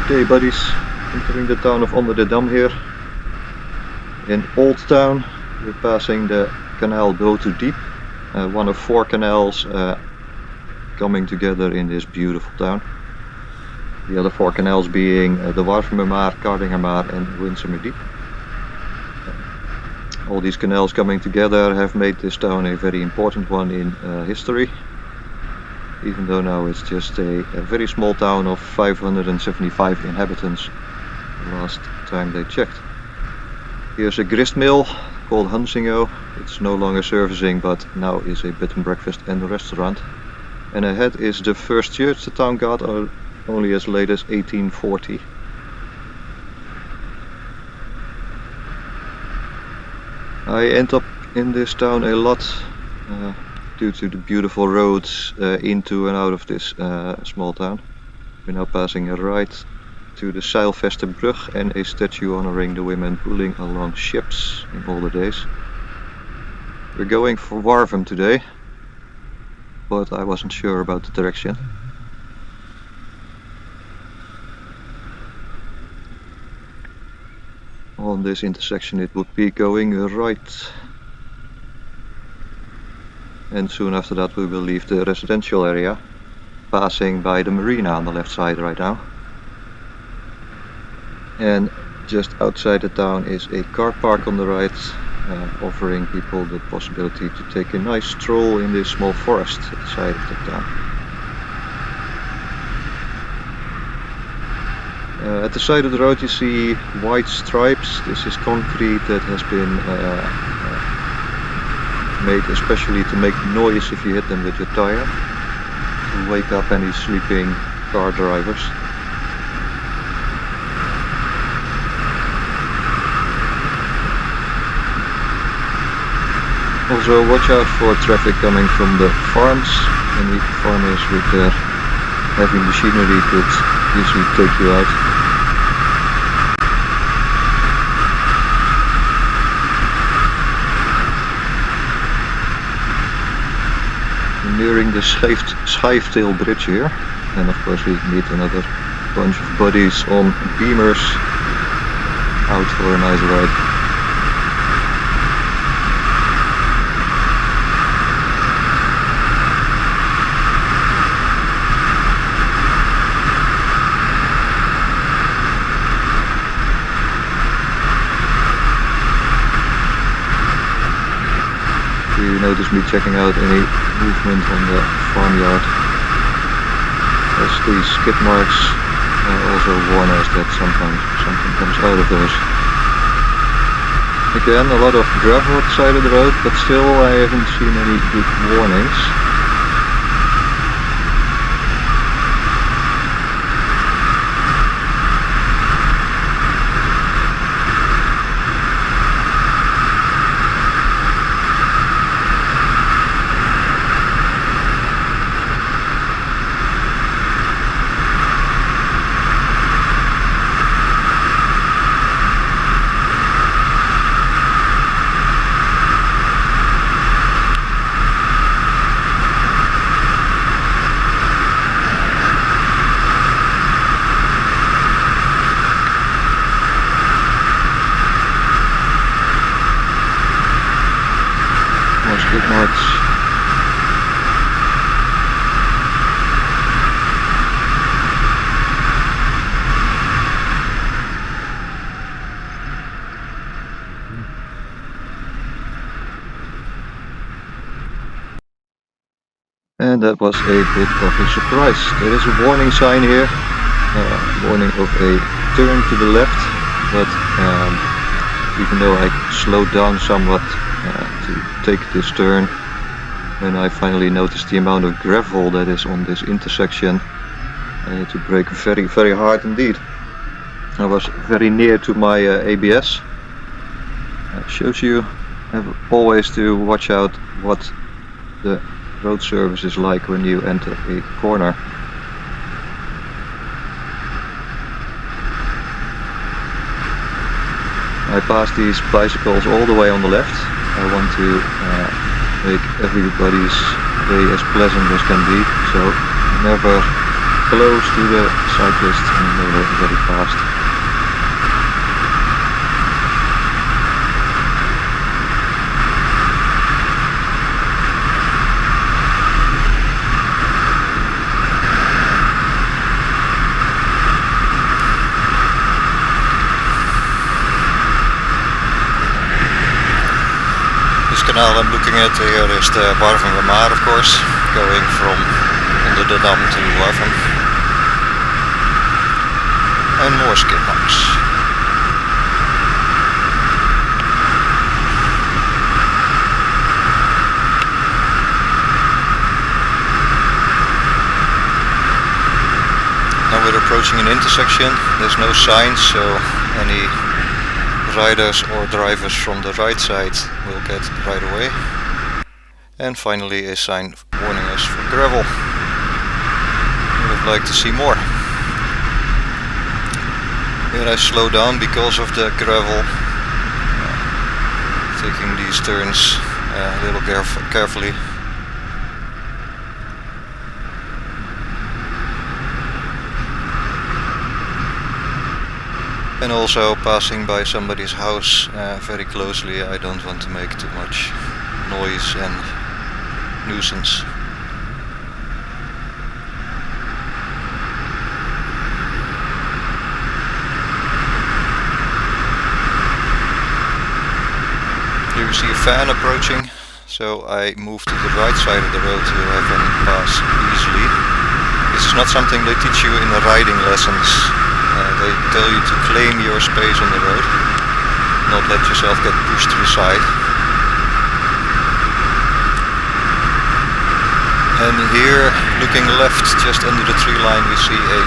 Okay buddies, entering the town of Onderdendam here. In Old Town, we're passing the canal Botu Diep, one of 4 canals coming together in this beautiful town. The other 4 canals being the Warffumermaar, Kardingermaar and Hunsingo. All these canals coming together have made this town a very important one in history. Even though now it's just a very small town of 575 inhabitants last time they checked. Here's a grist mill called Hunsingo. It's no longer servicing but now is a bed and breakfast and a restaurant. And ahead is the first church the town got only as late as 1840. I end up in this town a lot due to the beautiful roads into and out of this small town. We're now passing right to the Zijlvesterbrug and a statue honoring the women pulling along ships in older days. We're going for Warffum today, but I wasn't sure about the direction. On this intersection it would be going right. And soon after that we will leave the residential area, passing by the marina on the left side right now. And just outside the town is a car park on the right, offering people the possibility to take a nice stroll in this small forest at the side of the town. At the side of the road you see white stripes. This is concrete that has been made especially to make noise if you hit them with your tire, to wake up any sleeping car drivers. Also watch out for traffic coming from the farms. Any farmers with their heavy machinery could easily take you out. Nearing the Schaiftil bridge here, and of course we meet another bunch of buddies on beamers out for a nice ride. You notice me checking out any movement on the farmyard, as these skid marks also warn us that sometimes something comes out of those. Again, a lot of gravel at the side of the road, but still I haven't seen any good warnings. Skid marks. And that was a bit of a surprise. There is a warning sign here, warning of a turn to the left, but even though I slowed down somewhat to take this turn, when I finally noticed the amount of gravel that is on this intersection, I had to brake very, very hard indeed. I was very near to my ABS. Shows you have always to watch out what the road surface is like when you enter a corner. I pass these bicycles all the way on the left. I want to make everybody's day as pleasant as can be, so I never close to the cyclists and they were very fast. This canal I'm looking at here is the Warffum, of course, going from Onderdendam to Warffum, and more skid marks. Now we're approaching an intersection. There's no signs, so any riders or drivers from the right side will get right away. And finally a sign warning us for gravel. Would have liked to see more. Here I slow down because of the gravel, taking these turns a little carefully. And also passing by somebody's house very closely. I don't want to make too much noise and nuisance. Here we see a fan approaching, so I move to the right side of the road to have him pass easily. This is not something they teach you in the riding lessons. They tell you to claim your space on the road, not let yourself get pushed to the side. And here, looking left, just under the tree line, we see a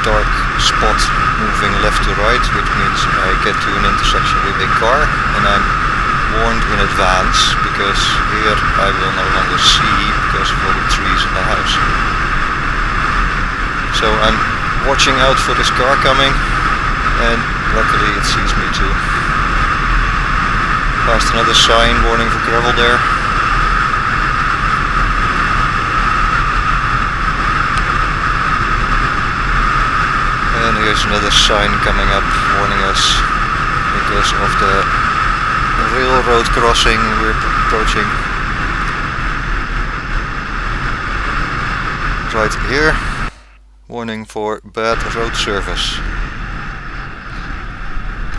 dark spot moving left to right, which means I get to an intersection with a car, and I'm warned in advance, because here I will no longer see because of all the trees in the house. So I'm watching out for this car coming, and luckily it sees me too. Passed another sign warning for gravel there. And here's another sign coming up warning us because of the railroad crossing we're approaching. Right here, warning for bad road service.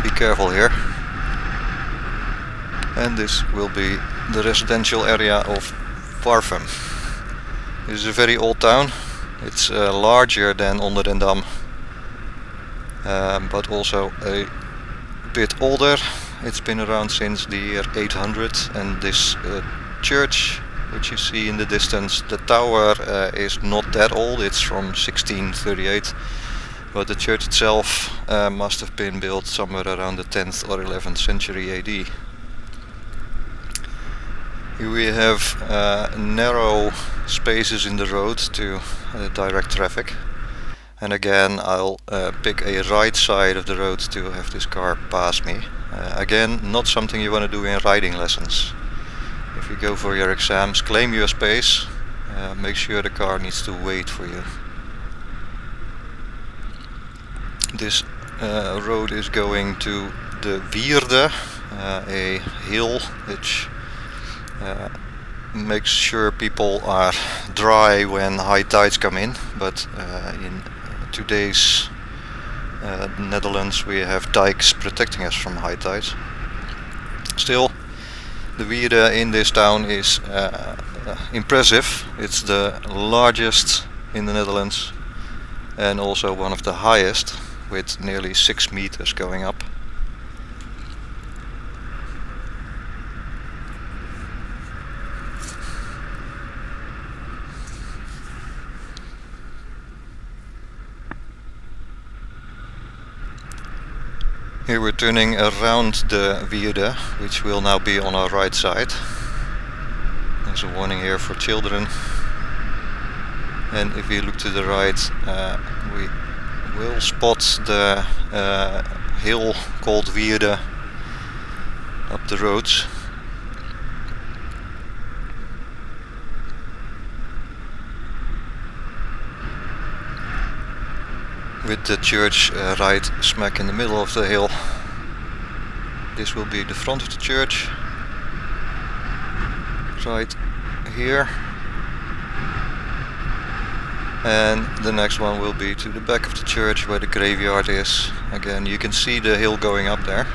Be careful here. And this will be the residential area of Warffum. This is a very old town. It's larger than Onderdendam, but also a bit older. It's been around since the year 800, and this church, which you see in the distance, the tower is not that old. It's from 1638, but the church itself must have been built somewhere around the 10th or 11th century AD. Here we have narrow spaces in the road to direct traffic, and again I'll pick a right side of the road to have this car pass me. Again, not something you want to do in riding lessons. If you go for your exams, claim your space, make sure the car needs to wait for you. This road is going to the wierde, a hill which makes sure people are dry when high tides come in, but in today's Netherlands we have dikes protecting us from high tides. Still, the wierde in this town is impressive. It's the largest in the Netherlands and also one of the highest, with nearly 6 meters going up. Here we're turning around the wierde, which will now be on our right side. There's a warning here for children. And if we look to the right, we will spot the hill called wierde up the roads. with the church right smack in the middle of the hill. This will be the front of the church, right here, and the next one will be to the back of the church where the graveyard is. Again, you can see the hill going up there.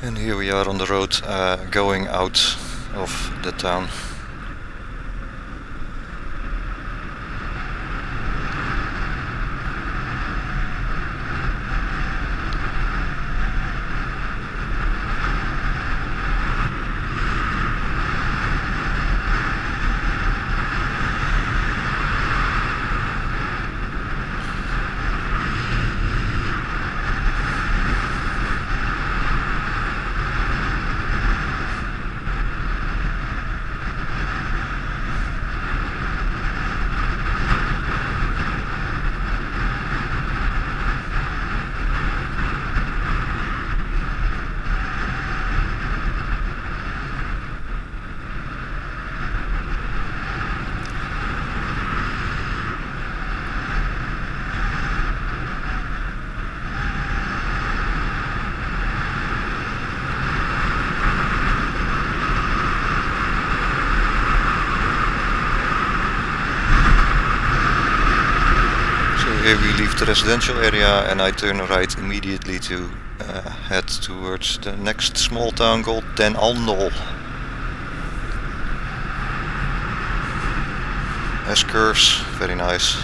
And here we are on the road going out of the town. Here we leave the residential area and I turn right immediately to head towards the next small town called Den Andel. S-curves, very nice.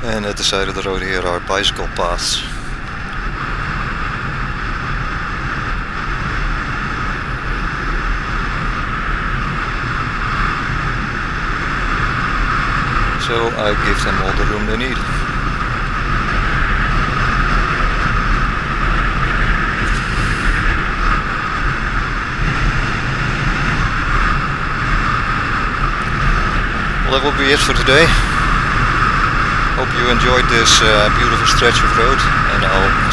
And at the side of the road here are bicycle paths. So I give them all the room they need. Well, that will be it for today. Hope you enjoyed this beautiful stretch of road, and I'll